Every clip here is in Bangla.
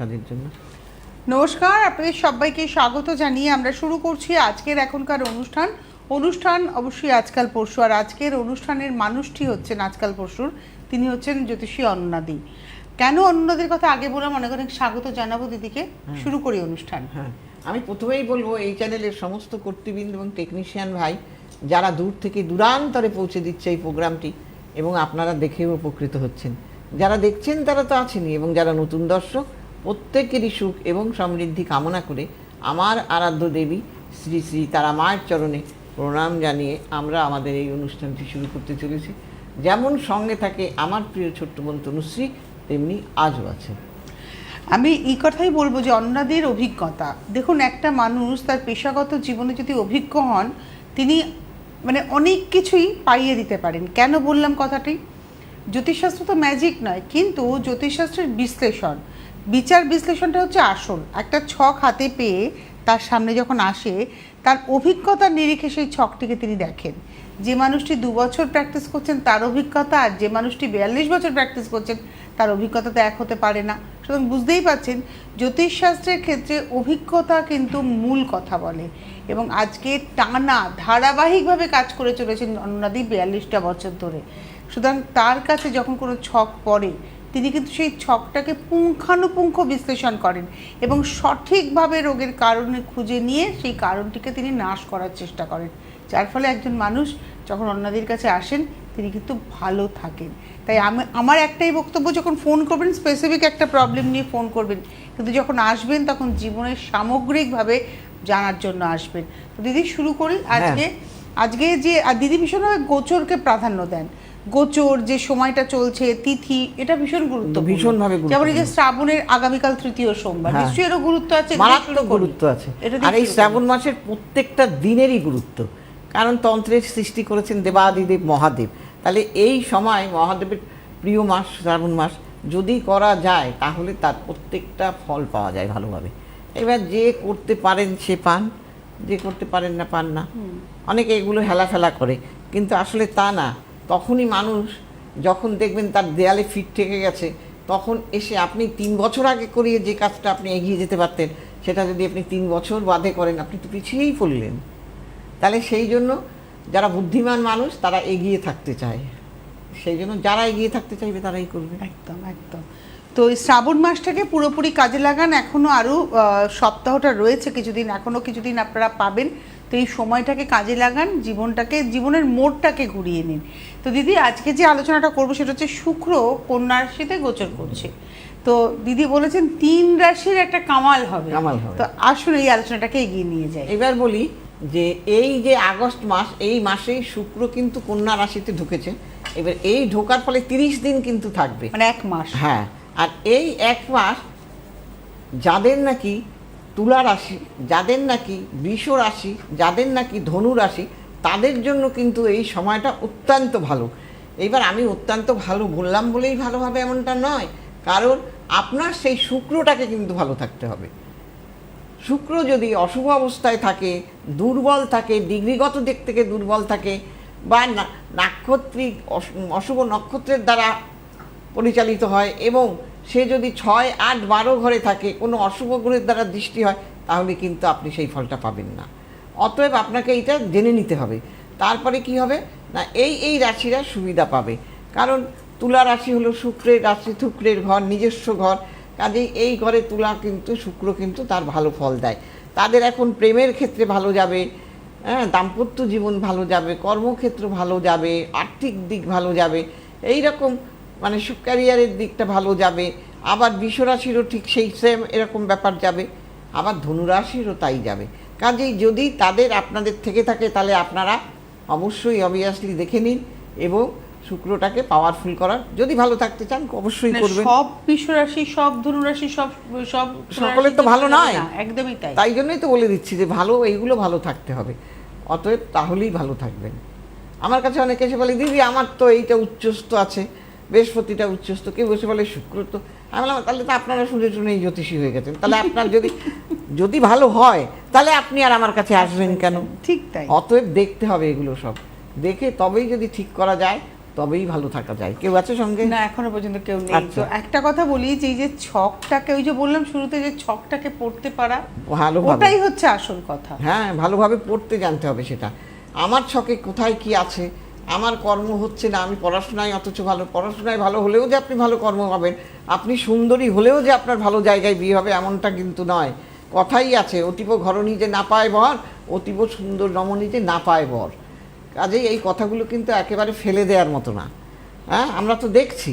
দর্শকাদের জন্য। নমস্কার, আপনাদের সবাইকে স্বাগত জানিয়ে আমরা শুরু করছি আজকের এখনকার অনুষ্ঠান অবশ্যই আজকাল পরশু। আর আজকের অনুষ্ঠানের মানুষটি হচ্ছেন আজকাল পরশুর, তিনি হচ্ছেন জ্যোতিষী অনন্যাদি। কেন অনন্যাদির কথা আগে বললাম, অনেক অনেক স্বাগত জানাবো দিদিকে। শুরু করি অনুষ্ঠান। হ্যাঁ, আমি প্রথমেই বলবো এই চ্যানেলের সমস্ত কর্তৃবৃন্দ এবং টেকনিশিয়ান ভাই যারা দূর থেকে দূরান্তরে পৌঁছে দিচ্ছে এই প্রোগ্রামটি, এবং আপনারা দেখেও উপকৃত হচ্ছেন, যারা দেখছেন তারা তো আছেনই, এবং যারা নতুন দর্শক প্রত্যেকেরই সুখ এবং সমৃদ্ধি কামনা করে আমার আরাধ্য দেবী শ্রী শ্রী তারা মায়ের চরণে প্রণাম জানিয়ে আমরা আমাদের এই অনুষ্ঠানটি শুরু করতে চলেছি। যেমন সঙ্গে থাকে আমার প্রিয় ছোট্ট বোন তনুশ্রী, তেমনি আজও আছে। আমি এই কথাই বলবো যে অন্যদের অভিজ্ঞতা, দেখুন একটা মানুষ তার পেশাগত জীবনে যদি অভিজ্ঞ হন, তিনি মানে অনেক কিছুই পাইয়ে দিতে পারেন। কেন বললাম কথাটি? জ্যোতিষশাস্ত্র তো ম্যাজিক নয়, কিন্তু জ্যোতিষশাস্ত্রের বিচার বিশ্লেষণটা হচ্ছে আসল। একটা ছক হাতে পেয়ে তার সামনে যখন আসে, তার অভিজ্ঞতার নিরিখে সেই ছকটিকে তিনি দেখেন। যে মানুষটি 2 বছর প্র্যাকটিস করছেন তার অভিজ্ঞতা, আর যে মানুষটি 42 বছর প্র্যাকটিস করছেন তার অভিজ্ঞতা তো এক হতে পারে না। সুতরাং বুঝতেই পারছেন জ্যোতিষশাস্ত্রের ক্ষেত্রে অভিজ্ঞতা কিন্তু মূল কথা বলে। এবং আজকে টানা ধারাবাহিকভাবে কাজ করে চলেছেন অনন্যাদি 42টা বছর ধরে। সুতরাং তার কাছে যখন কোনো ছক পড়ে, তিনি কিন্তু সেই ছকটাকে পুঙ্খানুপুঙ্খ বিশ্লেষণ করেন এবং সঠিকভাবে রোগের কারণ খুঁজে নিয়ে সেই কারণটিকে তিনি নাশ করার চেষ্টা করেন, যার ফলে একজন মানুষ যখন অন্যদের কাছে আসেন তিনি কিন্তু ভালো থাকেন। তাই আমার একটাই বক্তব্য, যখন ফোন করবেন স্পেসিফিক একটা প্রবলেম নিয়ে ফোন করবেন, কিন্তু যখন আসবেন তখন জীবনের সামগ্রিকভাবে জানার জন্য আসবেন। তো দিদি শুরু করি আজকে যে দিদি ভীষণভাবে গোচরকে প্রাধান্য দেন। গোচর যে সময়টা চলছে, তিথি, এটা ভীষণ গুরুত্বপূর্ণ, ভীষণভাবে। যেমন এই যে শ্রাবণের আগামীকাল তৃতীয় সোমবার, নিশ্চয়ই এরও গুরুত্ব আছে, মারাত্মক গুরুত্ব আছে। আর এই শ্রাবণ মাসের প্রত্যেকটা দিনেরই গুরুত্ব, কারণ তন্ত্রের সৃষ্টি করেছেন দেবাদিদেব মহাদেব। তাহলে এই সময় মহাদেবের প্রিয় মাস শ্রাবণ মাস, যদি করা যায় তাহলে তার প্রত্যেকটা ফল পাওয়া যায় ভালোভাবে। এবার যে করতে পারেন সে পান, যে করতে পারেন না পান না। অনেকে এগুলো হেলাফেলা করে, কিন্তু আসলে তা না। তখনই মানুষ যখন দেখবেন তার দেয়ালে ফিট থেকে গেছে, তখন এসে আপনি 3 বছর আগে করিয়ে যে কাজটা আপনি এগিয়ে যেতে পারতেন, সেটা যদি আপনি 3 বছর বাদে করেন, আপনি তো পিছিয়েই পড়লেন। তাহলে সেই জন্য যারা বুদ্ধিমান মানুষ তারা এগিয়ে থাকতে চায়, সেই জন্য যারা এগিয়ে থাকতে চাইবে তারাই করবে। একদম একদম। তো এই শ্রাবণ মাসটাকে পুরোপুরি কাজে লাগান। এখনও আরও সপ্তাহটা রয়েছে, এখনও কিছুদিন আপনারা পাবেন। তো এই সময়টাকে কাজে লাগান, জীবনের মোড়টাকে ঘুরিয়ে নিন। তো দিদি আজকে যে আলোচনাটা করবো সেটা হচ্ছে শুক্র কন্যা রাশিতে গোচর করছে। তো দিদি বলেছেন 3 রাশির একটা কামাল হবে। তো আসলে এই আলোচনাটাকে এগিয়ে নিয়ে যায়। এবার বলি যে এই যে আগস্ট মাস, এই মাসেই শুক্র কিন্তু কন্যা রাশিতে ঢুকেছে। এবার এই ঢোকার ফলে 30 দিন কিন্তু থাকবে, মানে 1 মাস। হ্যাঁ, আর এই 1 মাস যাদের নাকি তুলা রাশি, যাদের নাকি বৃষ রাশি, যাদের নাকি ধনু রাশি, তাদের জন্য কিন্তু এই সময়টা অত্যন্ত ভালো। এইবার আমি অত্যন্ত ভালো বললাম বলেই ভালো হবে এমনটা নয়, কারণ আপনার সেই শুক্রটাকে কিন্তু ভালো থাকতে হবে। শুক্র যদি অশুভ অবস্থায় থাকে, দুর্বল থাকে, ডিগ্রিগত দিক থেকে দুর্বল থাকে, বা নাক্ষত্রিক অশুভ নক্ষত্রের দ্বারা পরিচালিত হয়, এবং সে যদি 6, 8, 12 ঘরে থাকে, কোনো অশুভ গ্রহের দ্বারা দৃষ্টি হয়, তাহলে কিন্তু আপনি সেই ফলটা পাবেন না। অতএব আপনাকে এইটা জেনে নিতে হবে। তারপরে কি হবে না, এই রাশিরা সুবিধা পাবে, কারণ তুলা রাশি হলো শুক্রের রাশি, শুক্রের ঘর, নিজস্ব ঘর। কাজেই এই ঘরে তুলা কিন্তু শুক্র কিন্তু তার ভালো ফল দেয়। তাদের এখন প্রেমের ক্ষেত্রে ভালো যাবে, হ্যাঁ, দাম্পত্য জীবন ভালো যাবে, কর্মক্ষেত্র ভালো যাবে, আর্থিক দিক ভালো যাবে, এই রকম মানে ক্যারিয়ারের দিকটা ভালো যাবে। আবার বৃষ রাশিরও ঠিক সেই সেম এরকম ব্যাপার যাবে, আবার ধনুরাশিরও তাই যাবে। কাজেই যদি তাদের আপনাদের থেকে থাকে, তাহলে আপনারা অবশ্যই অবভিয়াসলি দেখে নিন এবং শুক্রটাকে পাওয়ারফুল করার, যদি ভালো থাকতে চান অবশ্যই করবেন। সব বৃষ রাশি, সব ধনু রাশি, সব সকলের তো ভালো নয়, একদমই তাই। তাই জন্যই তো বলে দিচ্ছি যে ভালো, এইগুলো ভালো থাকতে হবে। অতএব তাহলেই ভালো থাকবেন। আমার কাছে অনেকে এসে বলে, দিদি আমার তো এইটা উচ্চস্থ আছে, বৃহস্পতিটা উচ্চস্থ, কেউ বসে বলে শুক্র তো। আমি বললাম তাহলে তো আপনারা শুনে শুনেই জ্যোতিষী হয়ে গেছেন। তাহলে আপনার যদি ভালো হয়, তাহলে আপনি আর আমার কাছে আসবেন কেন? ঠিক তাই। অতএব দেখতে হবে, এগুলো সব দেখে তবেই যদি ঠিক করা যায়, তবেই ভালো থাকা যায়। কেউ আছে সঙ্গে? না, এখনো পর্যন্ত কেউ নেই। আচ্ছা। তো একটা কথা বলি যে এই যে ছকটাকে, ওই যে বললাম শুরুতে যে ছকটাকে পড়তে পারা, ভালোভাবে, ওটাই হচ্ছে আসল কথা। হ্যাঁ, ভালোভাবে পড়তে জানতে হবে সেটা। আমার ছকে কোথায় কি আছে, আমার কর্ম হচ্ছে না, আমি পড়াশোনায় অথচ ভালো, পড়াশোনায় ভালো হলেও যে আপনি ভালো কর্ম পাবেন, আপনি সুন্দরী হলেও যে আপনার ভালো জায়গায় বিয়ে হবে এমনটা কিন্তু নয়। কথাই আছে, অতীব ঘরণী যে না পায় বর, অতীব সুন্দর রমণী যে না পায় বর। কাজেই এই কথাগুলো কিন্তু একেবারে ফেলে দেওয়ার মতো না। হ্যাঁ, আমরা তো দেখছি।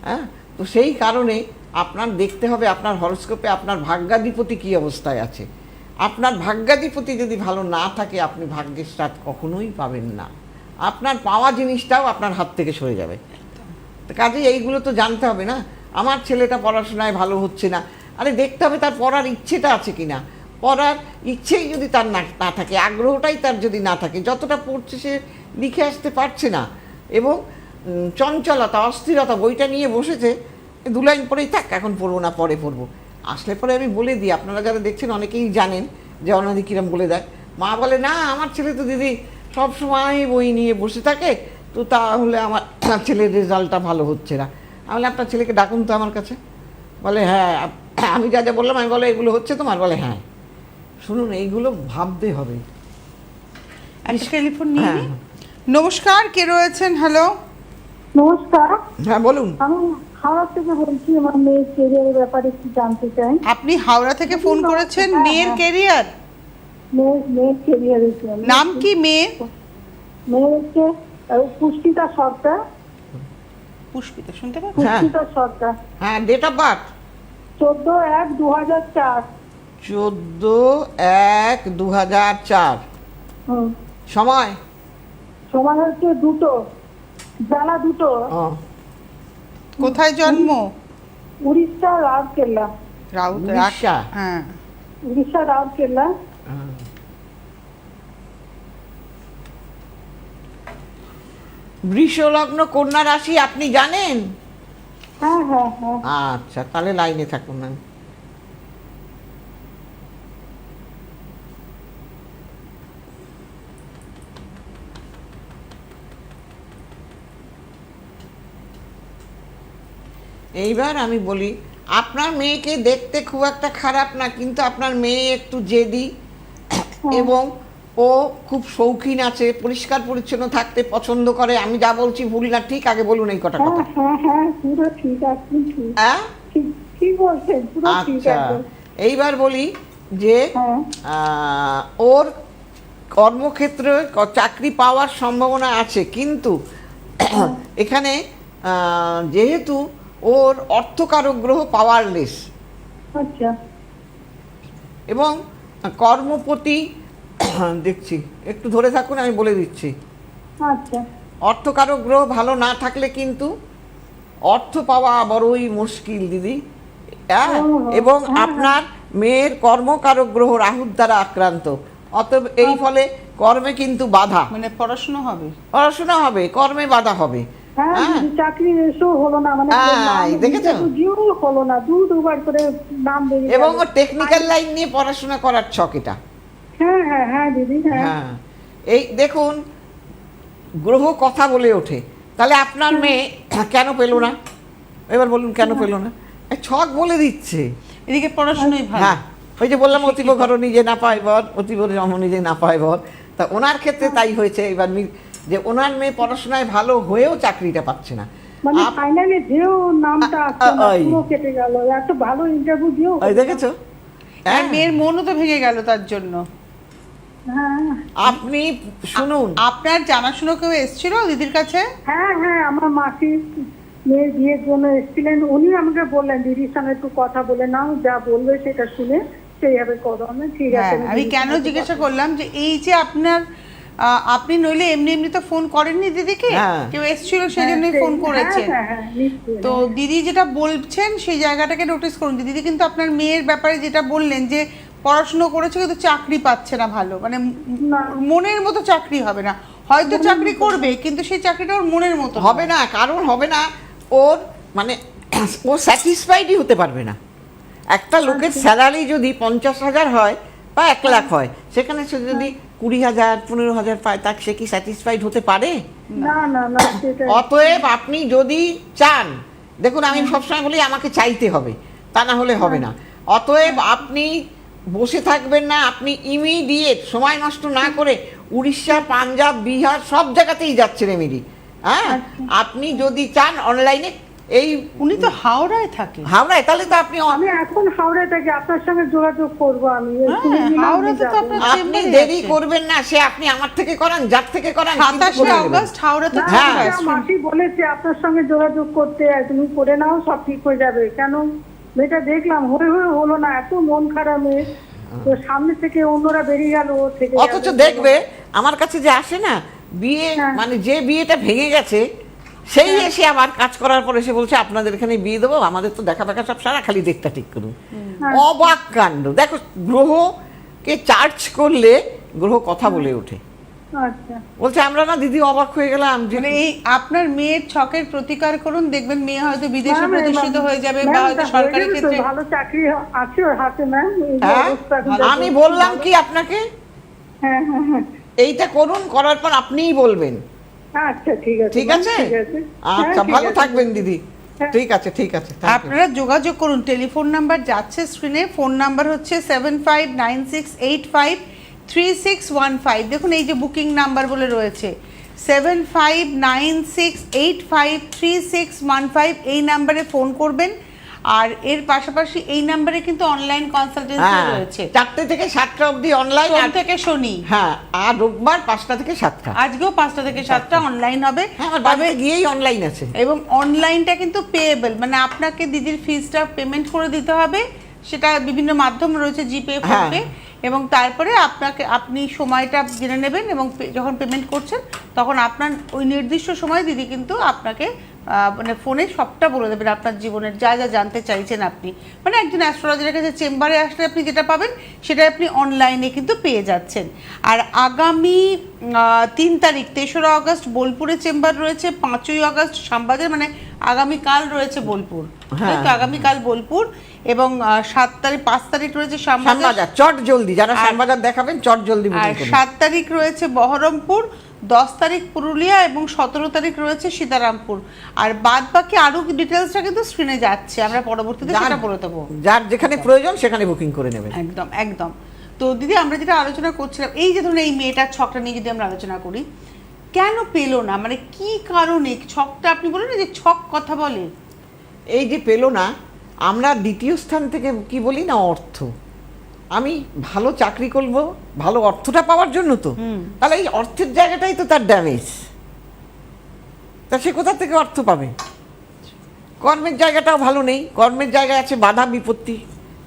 হ্যাঁ, তো সেই কারণে আপনার দেখতে হবে আপনার হরোস্কোপে আপনার ভাগ্যাধিপতি কী অবস্থায় আছে। আপনার ভাগ্যাধিপতি যদি ভালো না থাকে, আপনি ভাগ্যের স্বাদ কখনোই পাবেন না। আপনার পাওয়া জিনিসটাও আপনার হাত থেকে সরে যাবে। তো কাজেই এইগুলো তো জানতে হবে না। আমার ছেলেটা পড়াশোনায় ভালো হচ্ছে না, আরে দেখতে হবে তার পড়ার ইচ্ছেটা আছে কিনা। পড়ার ইচ্ছেই যদি তার না থাকে, আগ্রহটাই তার যদি না থাকে, যতটা পড়ছে সে লিখে আসতে পারছে না, এবং চঞ্চলতা, অস্থিরতা, বইটা নিয়ে বসেছে, 2 লাইন পড়েই থাক, এখন পড়বো না, পরে পড়বো। আসলে পরে আমি বলে দিই, আপনারা যারা দেখছেন অনেকেই জানেন যে অনাদি কিরম বলে দেয়। মা বলে, না আমার ছেলে তো দিদি সব সময় বই নিয়ে বসে থাকে, তো তাহলে আমার ছেলের রেজাল্টটা ভালো হচ্ছে না। আমি বলে, আপনার ছেলেকে ডাকুন তো আমার কাছে। বলে, হ্যাঁ, আমি যা যা বললাম, আমি বলে এগুলো হচ্ছে তোমার? বলে, হ্যাঁ। শুনুন, এইগুলো ভাবতে হবে। একটা টেলিফোন নিয়ে হ্যাঁ। নিই। নমস্কার, কে রয়েছেন? হ্যালো, নমস্কার, হ্যাঁ, বলুন। আমি হাওড়া থেকে বলছি। আমার মেয়ের কেরিয়ারের ব্যাপারে একটু জানতে চাই। আপনি হাওড়া থেকে ফোন করেছেন? হ্যাঁ, মেয়ের হ্যাঁ। কেরিয়ার, মেয়ের কেরিয়ারের জন্য। নাম কি মেয়ের? মেয়ের হচ্ছে পুষ্পিতা সরকার। পুষ্পিতা, শুনতে পাচ্ছেন? পুষ্পিতা সরকার। হ্যাঁ, ডেট অফ বার্থ 14/1/2004। 14/1/2004। হুম। সময়? সময় হচ্ছে 2টো, বেলা 2টো। ও, কোথায় জন্ম? উড়িষ্যা রাউরকেল্লা। উড়িষ্যা। হ্যাঁ। উড়িষ্যা রাউরকেল্লা। বৃষ লগ্ন, কন্যা রাশি, আপনি জানেন? হ্যাঁ হ্যাঁ হ্যাঁ। আচ্ছা, তাহলে লাইনে থাকুন না। এইবার আমি বলি, আপনার মেয়েকে দেখতে খুব একটা খারাপ না, কিন্তু আপনার মেয়ে একটু জেদি, এবং ও খুব শৌখিন আছে, পরিষ্কার পরিচ্ছন্ন থাকতে পছন্দ করে। আমি যা বলছি ভুল না ঠিক? আগে বলুন এই কটা কথা। হ্যাঁ হ্যাঁ হ্যাঁ, পুরো ঠিক আছে। ঠিক হ্যাঁ, ঠিক বলছেন, পুরো ঠিক আচ্ছা। আছে। এইবার বলি যে হ্যাঁ। ওর কর্মক্ষেত্রে চাকরি পাওয়ার সম্ভাবনা আছে, কিন্তু এখানে যেহেতু ওর অর্থকারক গ্রহ পাওয়ারলেস, আচ্ছা এবং কর্মপতি দেখছি, একটু ধরে থাকুন, আমি বলে দিচ্ছি। আচ্ছা। অর্থকারক গ্রহ ভালো না থাকলে কিন্তু অর্থ পাওয়া বড়ই মুশকিল দিদি। হ্যাঁ, এবং আপনার মেয়ের কর্মকারক গ্রহ রাহুর দ্বারা আক্রান্ত, অতএব এই ফলে কর্মে কিন্তু বাধা। মানে পড়াশোনা হবে, পড়াশোনা হবে, কর্মে বাধা হবে। হ্যাঁ, হ্যাঁ, চাকরি এসেও হলো না, মানে দেখেছো? হলো না, দুবার করে নাম বেরিয়ে এবং গেল। ওর টেকনিক্যাল লাইন নিয়ে পড়াশোনা করার ছক এটা। হ্যাঁ হ্যাঁ হ্যাঁ দিদি, হ্যাঁ। হ্যাঁ, এই দেখুন, গ্রহ কথা বলে ওঠে। তাহলে আপনার মেয়ে কেন পেলো না? এবার বলুন, কেন পেলো না? ছক বলে দিচ্ছে। এদিকে পড়াশোনাই ভালো। হ্যাঁ, ওই যে বললাম অতীব ঘর নিজে না পায় বর, অতীব রমণী যে না পায় বর, তা ওনার ক্ষেত্রে তাই হয়েছে। এবার যে ওনার মেয়ে পড়াশোনায় ভালো হয়েও চাকরিটা পাচ্ছে না। মানে ফাইনালি যেও নামটা আসছে না, পুরো কেটে গেল। এত ভালো ইন্টারভিউ দিও। ওই দেখেছো? আর মেয়ের মনও তো ভেঙে গেল তার জন্য। হ্যাঁ। আপনি শুনুন, আপনার জানাশুনো কেউ এসেছিল দিদির কাছে? হ্যাঁ হ্যাঁ, আমার মাসি মেয়ের বিয়ের জন্য এসেছিলেন। উনি আমাকে বললেন, দিদির সঙ্গে একটু কথা বলে নাও, যা বলবে সেটা শুনে সেইভাবে করো। ঠিক আছে। আমি কেন জিজ্ঞাসা করলাম যে এই যে আপনার আপনি নইলে এমনি এমনি তো ফোন করেননি দিদিকে, কেউ এসেছিল সেই জন্যই ফোন করেছেন। তো দিদি যেটা বলছেন সেই জায়গাটাকে নোটিস করুন। দিদি কিন্তু আপনার মেয়ের ব্যাপারে যেটা বললেন যে পড়াশুনো করেছে কিন্তু চাকরি পাচ্ছে না ভালো, মানে মনের মতো চাকরি হবে না। হয়তো চাকরি করবে কিন্তু সেই চাকরিটা ওর মনের মতো হবে না। কারণ হবে না, ওর মানে ও স্যাটিসফাইডই হতে পারবে না। একটা লোকের স্যালারি যদি 50,000 হয় বা 1 লাখ হয়, সেখানে সে যদি 20,000 15,000 পায়, তাকে সে কি স্যাটিসফাইড হতে পারে? না না না সেটা অতএব আপনি যদি চান, দেখুন আমি সবসময় বলি আমাকে চাইতে হবে, তা না হলে হবে না। অতএব আপনি বসে থাকবেন না, আপনি ইমিডিয়েট সময় নষ্ট না করে উড়িষ্যা, পাঞ্জাব, বিহার সব জায়গাতেই যাচ্ছে রেমেডি। হ্যাঁ, আপনি যদি চান অনলাইনে, এই উনি তো হাওড়ায় থাকে। হাওড়ায়, তাহলে তো আপনি আমি এখন হাওড়ায় থাকি, আপনার সঙ্গে যোগাযোগ করবো আমি। হ্যাঁ, শুনে নিলাম হাওড়াতে যে তো যাবো। আপনার আপনি চেম্বারে দেরি আছে। করবেন না, সে আপনি আমার থেকে করান, যার থেকে করান, কিন্তু 27শে করে নেবেন। অগস্ট হাওড়াতে না, হ্যাঁ। এটা মাসি বলেছে আপনার সঙ্গে যোগাযোগ করতে, আর তুমি করে নাও, সব ঠিক হয়ে যাবে। কেন মেয়েটা দেখলাম হয়ে হলো না, এত মন খারাপ মেয়ে, তো সামনে থেকে অন্যরা বেরিয়ে গেল, ওর থেকে অথচ দেখবে আমার কাছে যে আসে না বিয়ে, হ্যাঁ। মানে যে বিয়েটা ভেঙে গেছে সেই এসে আবার কাজ করার পর এসে বলছে আপনাদের এখানে বিয়ে দেবো, আমাদের তো দেখা দেখা সব সারা, খালি দেখটা ঠিক করুন। হ্যাঁ। অবাক কাণ্ড। দেখো, গ্রহকে চার্জ করলে গ্রহ কথা বলে ওঠে। আচ্ছা বলছে আমরা না দিদি অবাক হয়ে গেলাম যে মানে এই আপনার মেয়ের ছকের প্রতিকার করুন, দেখবেন মেয়ে হয়তো বিদেশে ম্যাম, প্রতিষ্ঠিত হয়ে যাবে, বা ম্যাম, হয়তো তা সরকারি হয়ে যাবে তো, ক্ষেত্রে। ভালো চাকরি আছে ওর হাতে ম্যাম। এই যে হ্যাঁ, অবস্থা এখন দেখুন। আমি বললাম কি আপনাকে হ্যাঁ হ্যাঁ হ্যাঁ এইটা করুন, করার পর আপনিই বলবেন। আচ্ছা ঠিক আছে ঠিক ম্যাম, আছে? ঠিক আছে। আচ্ছা, হ্যাঁ, ঠিক ভালো আছে। থাকবেন দিদি। হ্যাঁ। ঠিক আছে, ঠিক আছে, thank you. আপনারা যোগাযোগ করুন, টেলিফোন নাম্বার যাচ্ছে স্ক্রিনে, ফোন নাম্বার হচ্ছে 7596853615। দেখুন এই যে বুকিং নাম্বার বলে রয়েছে 7596853615, এই নাম্বারে ফোন করবেন। আর এর পাশাপাশি এই নাম্বারে কিন্তু অনলাইন কনসালটেন্সি হ্যাঁ, রয়েছে 4টে থেকে 7টা অবধি অনলাইন, সোম থেকে শনি। হ্যাঁ, আর রোববার 5টা থেকে 7টা। আজকেও 5টা থেকে 7টা অনলাইন হবে। হ্যাঁ, আমার বাড়িতে গিয়েই অনলাইন আছে। এবং অনলাইনটা কিন্তু পেয়েবল, মানে আপনাকে দিদির ফিজটা পেমেন্ট করে দিতে হবে, সেটা বিভিন্ন মাধ্যম রয়েছে, জিপে, হ্যাঁ। ফোনপে, এবং তারপরে আপনি সময়টা জেনে নেবেন, এবং যখন পেমেন্ট করছেন তখন আপনার ওই নির্দিষ্ট সময় দিদি কিন্তু আপনাকে মানে ফোনে সবটা বলে দেবেন, আপনার জীবনের যা যা জানতে চাইছেন আপনি। মানে একজন অ্যাস্ট্রোলজারের কাছে চেম্বারে আসলে আপনি যেটা পাবেন সেটা আপনি অনলাইনে কিন্তু পেয়ে যাচ্ছেন। আর আগামী 3 তারিখ 3রা আগস্ট বোলপুরে চেম্বার রয়েছে, 5ই আগস্ট শ্যামবাজার, মানে আগামীকাল রয়েছে বোলপুর, হ্যাঁ। তো আগামীকাল বোলপুর, এবং 7 তারিখ 5 তারিখ রয়েছে শ্যামবাজার, শ্যামবাজার, চট জলদি, যারা শ্যামবাজার দেখাবেন চট জলদি আর বুকিং করুন। 7 তারিখ রয়েছে বহরমপুর, 10 তারিখ পুরুলিয়া, এবং 17 তারিখ রয়েছে সীতারামপুর। আর বাদ বাকি আরো ডিটেলসটা কিন্তু স্ক্রিনে যাচ্ছে, আমরা পরবর্তীতে সেটা বলে দেবো। যার যেখানে প্রয়োজন সেখানে বুকিং করে নেবেন। একদম একদম। তো দিদি আমরা যেটা আলোচনা করছিলাম, এই যে ধরুন এই মেয়েটার ছকটা নিয়ে যদি আমরা আলোচনা করি, কেন পেলো না, মানে কি কারণে ছকটা, আপনি বলেন না যে ছক কথা বলে, এই যে পেলো না, আমরা দ্বিতীয় স্থান থেকে কি বলি না, অর্থ। আমি ভালো চাকরি করব ভালো অর্থটা পাওয়ার জন্য, তো তাহলে এই অর্থের জায়গাটাই তো তার ড্যামেজ। তা সে কোথা থেকে অর্থ পাবে? কর্মের জায়গাটাও ভালো নেই, কর্মের জায়গায় আছে বাধা বিপত্তি।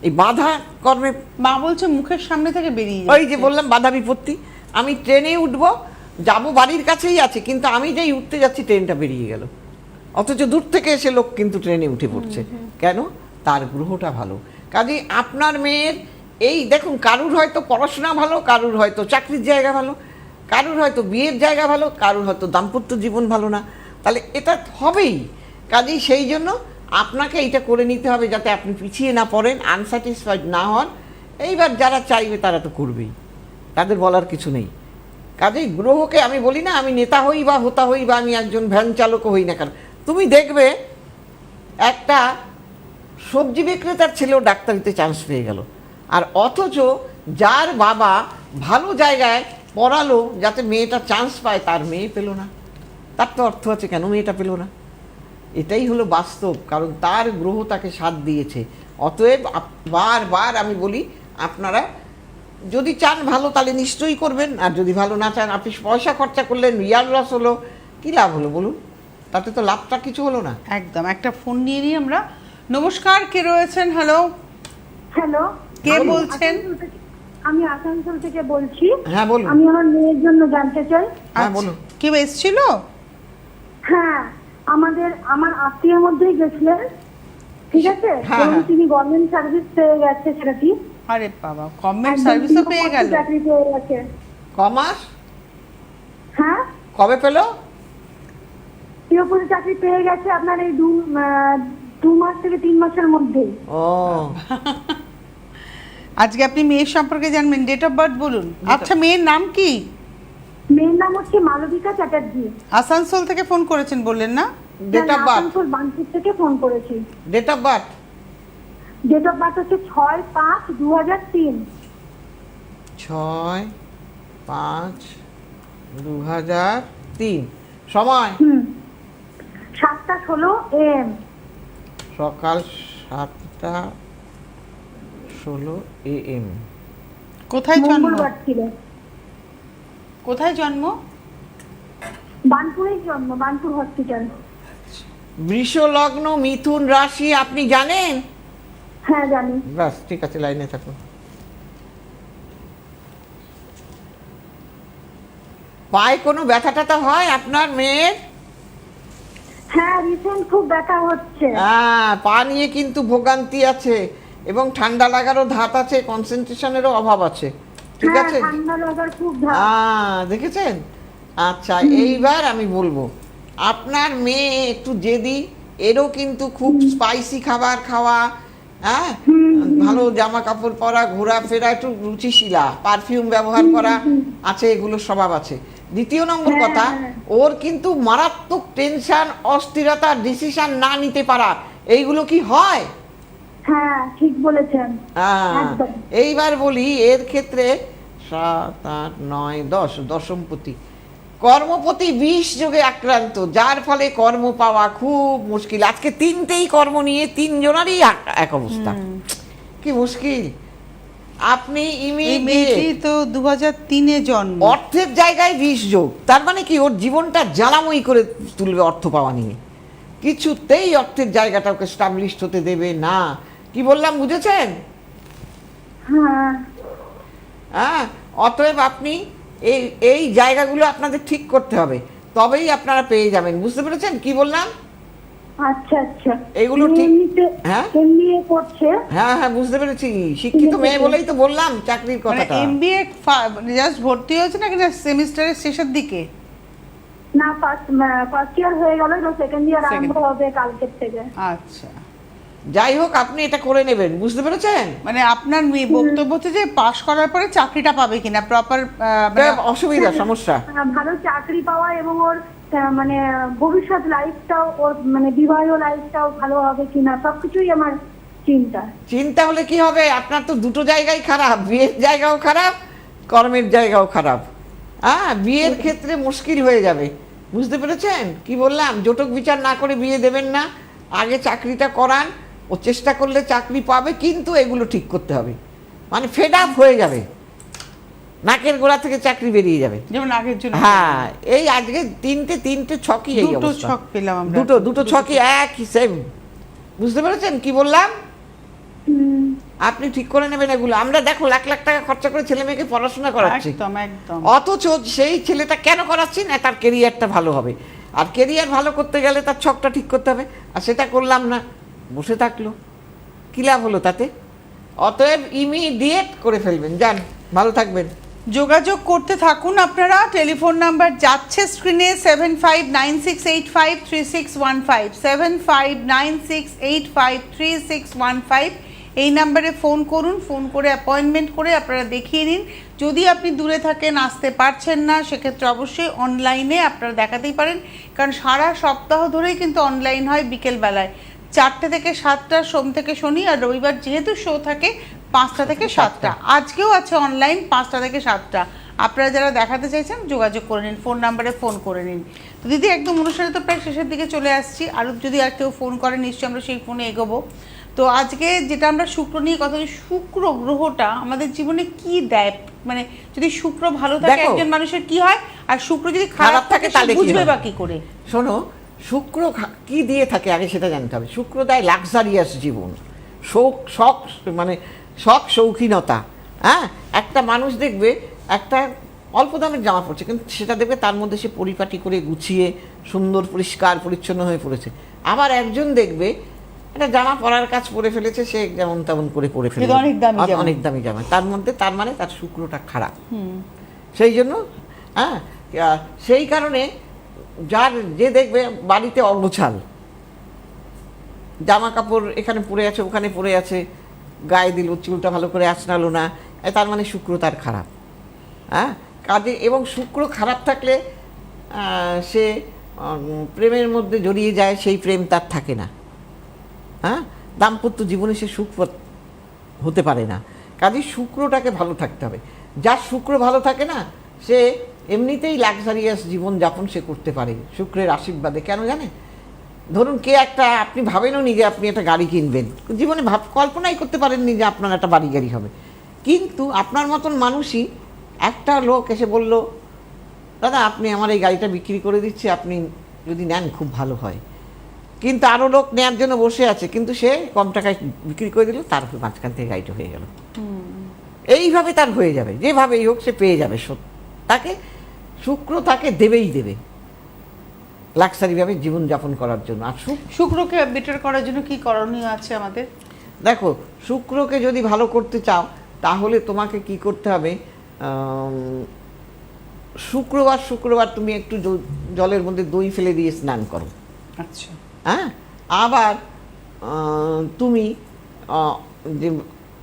এই বাধা কর্মে, মা বলছে মুখের সামনে থেকে বেরিয়ে ওই যে যাচ্ছে। বললাম বাধা বিপত্তি। আমি ট্রেনে উঠবো, যাবো, বাড়ির কাছেই আছে, কিন্তু আমি যেই উঠতে যাচ্ছি ট্রেনটা বেরিয়ে গেল, অথচ দূর থেকে এসে লোক কিন্তু ট্রেনে উঠে পড়ছে। কেন? তার গ্রহটা ভালো। কাজেই আপনার মেয়ের এই দেখুন, কারুর হয়তো পড়াশোনা ভালো, কারুর হয়তো চাকরির জায়গা ভালো, কারুর হয়তো বিয়ের জায়গা ভালো, কারুর হয়তো দাম্পত্য জীবন ভালো না, তাহলে এটা হবেই। কাজেই সেই জন্য আপনাকে এইটা করে নিতে হবে যাতে আপনি পিছিয়ে না পড়েন, আনস্যাটিসফাইড না হন। এইবার যারা চাইবে তারা তো করবেই, তাদের বলার কিছু নেই। কাজেই গ্রহকে আমি বলি না আমি নেতা হই বা হোতা হই বা আমি একজন ভ্যান চালকও হই না কেন, তুমি দেখবে একটা সবজি বিক্রেতার ছেলেও ডাক্তারিতে চান্স পেয়ে গেল, আর অথচ যার বাবা ভালো জায়গায় পড়ালো যাতে মেয়েটা চান্স পায়, তার মেয়ে পেল না। তার তো অর্থ আছে, কেন মেয়েটা পেল না? এটাই হলো বাস্তব, কারণ তার গ্রহ তাকে সাথ দিয়েছে। অতএব বারবার আমি বলি, আপনারা যদি চান ভালো তাহলে নিশ্চয়ই করবেন, আর যদি ভালো না চান, আপনি পয়সা খরচা করলেন, রিয়াল লস হলো, কী লাভ হলো বলুন? তাতে তো লাভটা কিছু হলো না। একদম। একটা ফোন নিয়ে নিই আমরা। নমস্কার, কে রয়েছেন? হ্যালো, হ্যালো, কে বলছেন? আমি আসানসোল থেকে বলছি। হ্যাঁ বলুন। আমি আমার মেয়ের জন্য জানতে চাই। হ্যাঁ বলুন। কেউ এসেছিল? হ্যাঁ, আমার আত্মীয়ের মধ্যেই গেছিলেন, ঠিক আছে, হ্যাঁ, এবং হ্যাঁ। তিনি গভর্নমেন্ট সার্ভিস পেয়ে গেছে, ছেলেটি আরে বাবা, গভর্নমেন্ট একদম সার্ভিসও পেয়ে পিওপি গেল? চাকরি পেয়ে গেছে। কমাস হ্যাঁ, কবে পেল? পিওপি চাকরি পেয়ে গেছে আপনার এই 2 মাস থেকে 3 মাসের মধ্যে। ও আজকে আপনি মেয়ের সম্পর্কে জানবেন, ডেট অফ বার্থ বলুন। আচ্ছা, মেয়ের নাম কি? মেয়ের নাম হচ্ছে মালবিকা চ্যাটার্জি। আসানসোল থেকে ফোন করেছেন বললেন না? Date of birth, Asansol Banpur থেকে ফোন করেছি। Date of birth, date of birth হচ্ছে 6/5/2003। 6/5/2003। সময় 7:16 AM। সকাল 7:16 AM। কোথায় জন্ম? মঙ্গলবার ছিল। কোথায় জন্ম? বানপুরেই জন্ম, বানপুর হসপিটাল। বৃষ লগ্ন, মিথুন রাশি, আপনি জানেন? হ্যাঁ জানি। বাস, ঠিক আছে, লাইনে থাকুন। পায়ে কোনো ব্যথা ট্যাথা হয় আপনার মেয়ের? হ্যাঁ, রিসেন্ট খুব ব্যথা হচ্ছে। হ্যাঁ, পা নিয়ে কিন্তু ভোগান্তি আছে এবং ঠান্ডা লাগারও ধাত আছে, কনসেন্ট্রেশনেরও অভাব আছে, ঠিক হ্যাঁ, আছে? ঠান্ডা লাগার খুব ধাত। দেখেছেন? আচ্ছা, এইবার আমি বলবো, আপনার মেয়ে একটু জেদি, এরও কিন্তু খুব স্পাইসি খাবার খাওয়া, হ্যাঁ, ভালো জামা কাপড় পরা, ঘোরাফেরা, একটু রুচিশীলা, পারফিউম ব্যবহার করা আছে, এগুলো স্বভাব আছে। দ্বিতীয় নম্বর হ্যাঁ, কথা, হ্যাঁ। ওর কিন্তু মারাত্মক টেনশন, অস্থিরতা, ডিসিশন না নিতে পারা, এইগুলো কি হয়? হ্যাঁ, ঠিক বলেছেন। একদম। এইবার বলি, এর ক্ষেত্রে 7, 8, 9, 10 দশমপতি, কর্মপতি 20 যোগে আক্রান্ত, যার ফলে কর্ম পাওয়া খুব মুশকিল। আজকে 3টেই কর্ম নিয়ে 3 জনারই এক অবস্থা, কি মুশকিল। আপনি এই মেয়েটি তো 2003-এ জন্ম। অর্থের জায়গায় 20 যোগ, তার মানে কি ওর জীবনটা জ্বালাময়ী করে তুলবে অর্থ পাওয়া নিয়ে, কিছুতেই অর্থের জায়গাটা ওকে স্টাবলিশড হতে দেবে না। কি বললাম, বুঝেছেন? হ্যাঁ। হ্যাঁ, অতএব আপনি এই এই জায়গাগুলো আপনাদের ঠিক করতে হবে, তবেই আপনারা পেয়ে যাবেন। বুঝতে পেরেছেন কি বললাম? আচ্ছা আচ্ছা। এগুলো ঠিক। এমনিতে- হ্যাঁ? এমবিএ করছে। হ্যাঁ হ্যাঁ, বুঝতে পেরেছি, শিক্ষিত মেয়ে বলেই তো বললাম চাকরির মানে কথাটা। এমবিএ জাস্ট ভর্তি হয়েছে নাকি না সেমিস্টারের শেষের দিকে? না, ফার্স্ট ইয়ার হয়ে গেল, তো সেকেন্ড ইয়ার আরম্ভ হবে কালকের থেকে। আচ্ছা, যাই হোক, আপনি এটা করে নেবেন, বুঝতে পেরেছেন? মানে আপনার মেয়ে বক্তব্য হচ্ছে যে পাশ করার পরে চাকরিটা পাবে কিনা প্রপার, অসুবিধা, সমস্যা। ভালো চাকরি পাওয়া এবং ওর মানে ভবিষ্যৎ লাইফটাও, ওর মানে বিবাহ লাইফটাও ভালো হবে কিনা, সবকিছুই আমার চিন্তা। চিন্তা হলে কি হবে, আপনার তো দুটো জায়গায় খারাপ, বিয়ের জায়গাও খারাপ, কর্মের জায়গাও খারাপ। বিয়ের ক্ষেত্রে মুশকিল হয়ে যাবে, বুঝতে পেরেছেন কি বললাম? জটক বিচার না করে বিয়ে দেবেন না, আগে চাকরিটা করান, ও চেষ্টা করলে চাকরি পাবে, কিন্তু এগুলো ঠিক করতে হবে, মানে ফেড আপ হয়ে যাবে, নাকের গোড়া থেকে চাকরি বেরিয়ে যাবে, যেমন আগের জন্য। হ্যাঁ। এই আজকে তিনটে ছকই এই দুটো অবস্থা। ছক পেলাম আমরা। দুটো ছকই একই সেম, বুঝতে পেরেছেন কি বললাম? আপনি ঠিক করে নেবেন এগুলো। আমরা দেখো লাখ লাখ টাকা খরচা করে ছেলে মেয়েকে পড়াশোনা করাচ্ছি, একদম একদম। অথচ সেই ছেলেটা কেন করাচ্ছি না, তার কেরিয়ারটা ভালো হবে, আর কেরিয়ার ভালো করতে গেলে তার ছকটা ঠিক করতে হবে, আর সেটা করলাম না, বসে থাকলো, কি লাভ হলো তাতে? অতএব ইমিডিয়েট করে ফেলবেন, যান, ভালো থাকবেন। যোগাযোগ করতে থাকুন আপনারা, টেলিফোন নাম্বার যাচ্ছে স্ক্রিনে 7596853615, 7596853615। এই নাম্বারে ফোন করুন, ফোন করে অ্যাপয়েন্টমেন্ট করে আপনারা দেখিয়ে নিন। যদি আপনি দূরে থাকেন, আসতে পারছেন না, সেক্ষেত্রে অবশ্যই অনলাইনে আপনারা দেখাতেই পারেন, কারণ সারা সপ্তাহ ধরেই কিন্তু অনলাইন হয় বিকেলবেলায় 4টে থেকে 7টা, সোম থেকে শনি, আর রবিবার যেহেতু শো থাকে 5টা থেকে 7টা। আজকেও আছে অনলাইন 5টা থেকে 7টা। আপনারা যারা দেখাতে চাইছেন যোগাযোগ করে নিন, ফোন নাম্বারে ফোন করে নিন। তো দিদি, একদম অনুষ্ঠানে তো প্রায় শেষের দিকে চলে আসছি, আরও যদি আর কেউ ফোন করে নিশ্চয়ই আমরা সেই ফোনে এগোবো। তো আজকে যেটা আমরা শুক্র নিয়ে কথা বলি, শুক্র গ্রহটা আমাদের জীবনে কি দেয়, মানে যদি শুক্র ভালো থাকে একজন মানুষের কি হয়, আর শুক্র যদি খারাপ থাকে তাহলে বুঝবে বা কি করে? শোনো, শুক্র কি দিয়ে থাকে আগে সেটা জানতে হবে। শুক্র দেয় লাক্সারিয়াস জীবন, শখ, মানে শখ শৌখিনতা। একটা মানুষ দেখবে একটা অল্প দামের জামা পড়ছে, কিন্তু সেটা দেখবে তার মধ্যে সে পরিপাটি করে গুছিয়ে সুন্দর পরিষ্কার পরিচ্ছন্ন হয়ে পড়েছে। আবার একজন দেখবে একটা জামা পরার কাজ পরে ফেলেছে, সে যেমন তেমন করে পরে ফেলেছে, অনেক দামি জামা, তার মধ্যে, তার মানে তার শুক্রটা খারাপ। সেই জন্য সেই কারণে যে দেখবে বাড়িতে অগোছাল, জামা কাপড় এখানে পড়ে আছে, ওখানে পড়ে আছে, গায়ে দিল, চুলটা ভালো করে আঁচড়ালো না, তার মানে শুক্র তার খারাপ। হ্যাঁ, কাজে এবং শুক্র খারাপ থাকলে সে প্রেমের মধ্যে জড়িয়ে যায়, সেই প্রেম তার থাকে না। হ্যাঁ, দাম্পত্য জীবনে সে সুখ হতে পারে না। কাজে শুক্রটাকে ভালো থাকতে হবে। যার শুক্র ভালো থাকে না, সে এমনিতেই লাক্সারিয়াস জীবনযাপন সে করতে পারে শুক্রের আশীর্বাদে। কেন জানে? ধরুন আপনি ভাবেনও নি যে আপনি একটা গাড়ি কিনবেন, জীবনে কল্পনাই করতে পারেননি যে আপনার একটা বাড়ি গাড়ি হবে, কিন্তু আপনার মতন মানুষই একটা লোক এসে বলল, দাদা আপনি আমার এই গাড়িটা বিক্রি করে দিচ্ছি, আপনি যদি নেন খুব ভালো হয়। কিন্তু আরও লোক নেওয়ার জন্য বসে আছে, কিন্তু সে কম টাকায় বিক্রি করে দিল, তার মাঝখান থেকে গাড়িটা হয়ে গেল। এইভাবে তার হয়ে যাবে, যেভাবেই হোক সে পেয়ে যাবে। তাকে শুক্র তাকে দেবেই দেবে লাক্সারিভাবে জীবনযাপন করার জন্য। আর শুক্রকে বেটার করার জন্য কি করণীয় আছে আমাদের? দেখো, শুক্রকে যদি ভালো করতে চাও তাহলে তোমাকে কি করতে হবে, শুক্রবার তুমি একটু জলের মধ্যে দই ফেলে দিয়ে স্নান করো। আচ্ছা। হ্যাঁ, আবার তুমি যে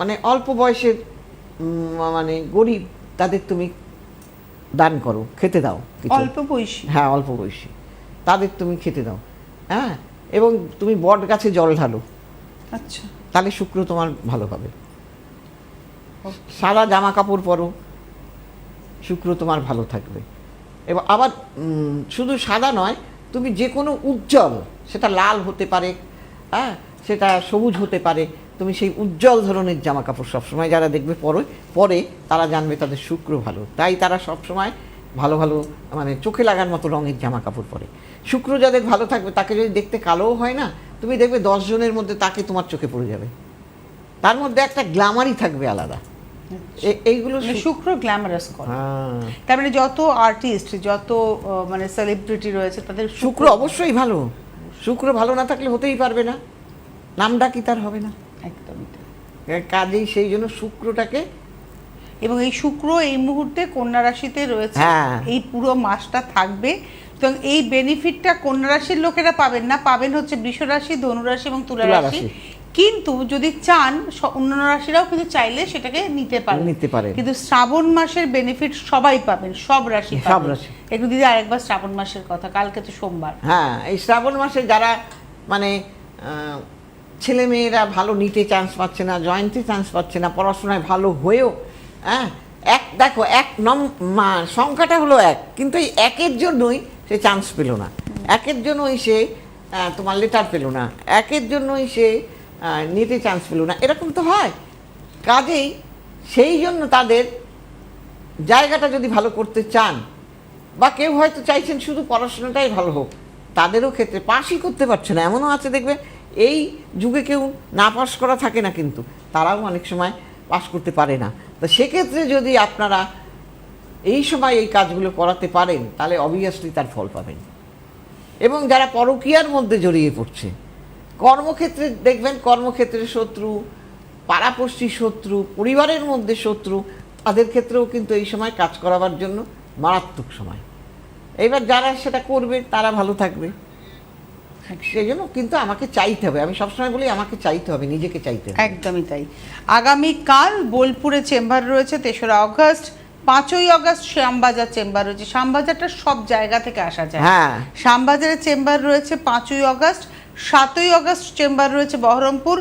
মানে অল্প বয়সের মানে গরিব তাদের তুমি দান করো, খেতে দাও। অল্প বয়সী? হ্যাঁ, অল্প বয়সী তাদের তুমি খেতে দাও। হ্যাঁ, এবং তুমি বট গাছে জল ঢালো। আচ্ছা। তাহলে শুক্র তোমার ভালো হবে। সাদা জামা কাপড় পরো, শুক্র তোমার ভালো থাকবে। এবং আবার শুধু সাদা নয়, তুমি যে কোনো উজ্জ্বল, সেটা লাল হতে পারে, হ্যাঁ সেটা সবুজ হতে পারে, তুমি সেই উজ্জ্বল ধরনের জামা কাপড় সবসময় যারা দেখবে পরে তারা জানবে তাদের শুক্র ভালো। তাই তারা সবসময় ভালো ভালো মানে চোখে লাগার মতো রঙের জামা কাপড় পরে। শুক্র যাদের ভালো থাকবে, তাকে যদি দেখতে কালোও হয় না, তুমি দেখবে 10 জনের মধ্যে তাকে তোমার চোখে পড়ে যাবে, তার মধ্যে একটা গ্ল্যামারই থাকবে আলাদা। এইগুলো শুক্র গ্ল্যামারাস করে। তার মানে যত আর্টিস্ট, যত মানে সেলিব্রিটি রয়েছে তাদের শুক্র অবশ্যই ভালো। শুক্র ভালো না থাকলে হতেই পারবে না, নামটা কি তার হবে না। একদমই। কাজেই সেই জন্য শুক্রটাকে, এবং এই শুক্র এই মুহূর্তে কন্যা রাশিতে রয়েছে, এই পুরো মাসটা থাকবে। তো এই বেনিফিটটা কন্যা রাশির লোকেরা পাবেন না, পাবেন হচ্ছে বৃষ রাশি, ধনু রাশি এবং তুলা রাশি। কিন্তু যদি চান অন্যান্য রাশিরাও কিন্তু চাইলে সেটাকে নিতে পারেন। কিন্তু শ্রাবণ মাসের বেনিফিট সবাই পাবেন, সব রাশি। একটু দিদি আরেকবার শ্রাবণ মাসের কথা, কালকে তো সোমবার। হ্যাঁ, এই শ্রাবণ মাসে যারা মানে ছেলে মেয়েরা ভালো নিতে চান্স পাচ্ছে না, জয়েন্টে চান্স পাচ্ছে না, পড়াশোনায় ভালো হয়েও, হ্যাঁ দেখো সংখ্যাটা হলো 1, কিন্তু এই 1-এর জন্যই সে চান্স পেল না, 1-এর জন্যই সে তোমার লেটার পেল না, 1-এর জন্যই সে নিতে চান্স পেল না, এরকম তো হয়। কাজেই সেই জন্য তাদের জায়গাটা যদি ভালো করতে চান, বা কেউ হয়তো চাইছেন শুধু পড়াশোনাটাই ভালো হোক, তাদেরও ক্ষেত্রে পাসই করতে পারছে না, এমনও আছে দেখবে। এই যুগে কেউ না পাস করা থাকে না, কিন্তু তারাও অনেক সময় পাস করতে পারে না। তো সেক্ষেত্রে যদি আপনারা এই সময় এই কাজগুলো করাতে পারেন, তাহলে অবভিয়াসলি তার ফল পাবেন। এবং যারা পরকীয়ার মধ্যে জড়িয়ে পড়ছে, কর্মক্ষেত্রে দেখবেন, কর্মক্ষেত্রে শত্রু, পাড়াপড়শি শত্রু, পরিবারের মধ্যে শত্রু, তাদের ক্ষেত্রেও কিন্তু এই সময় কাজ করাবার জন্য মারাত্মক সময়। এবার যারা সেটা করবে তারা ভালো থাকবে। সেই জন্য কিন্তু আমাকে চাইতে হবে, আমি সবসময় বলি আমাকে চাইতে হবে, নিজেকে চাইতে হবে। একদমই তাই। আগামীকাল বোলপুরে চেম্বার রয়েছে 3রা অগস্ট, 5ই অগস্ট শ্যামবাজার চেম্বার রয়েছে। শ্যামবাজারটা সব জায়গা থেকে আসা যায়। হ্যাঁ, শ্যামবাজারের চেম্বার রয়েছে 5ই অগস্ট, 7ই অগস্ট চেম্বার রয়েছে বহরমপুর,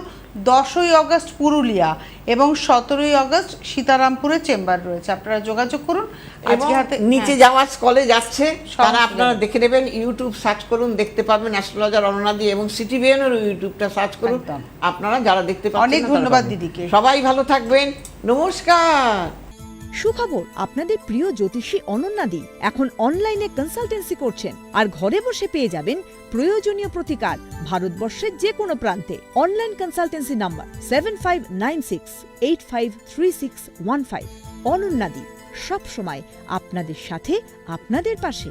10ই অগস্ট পুরুলিয়া এবং 17ই অগস্ট সীতারামপুরে চেম্বার রয়েছে। আপনারা যোগাযোগ করুন। আজকে হাতে নিচে যাওয়ার কলেজ আসছে, তারা আপনারা দেখে নেবেন, ইউটিউব সার্চ করুন, দেখতে পাবেন অ্যাস্ট্রোলজার অননাদি, এবং সিটিভিএনের ইউটিউবটা সার্চ করুন, আপনারা যারা দেখতে পাচ্ছেন। অনেক ধন্যবাদ দিদিকে। সবাই ভালো থাকবেন, নমস্কার। সুখবর, আপনাদের প্রিয় জ্যোতিষী অনন্যাদি এখন অনলাইনে কনসালটেন্সি করছেন, আর ঘরে বসে পেয়ে যাবেন প্রয়োজনীয় প্রতিকার ভারতবর্ষের যে কোনো প্রান্তে। Online consultancy number 7596853615। অনন্যাদি সব সময় আপনাদের সাথে, আপনাদের পাশে।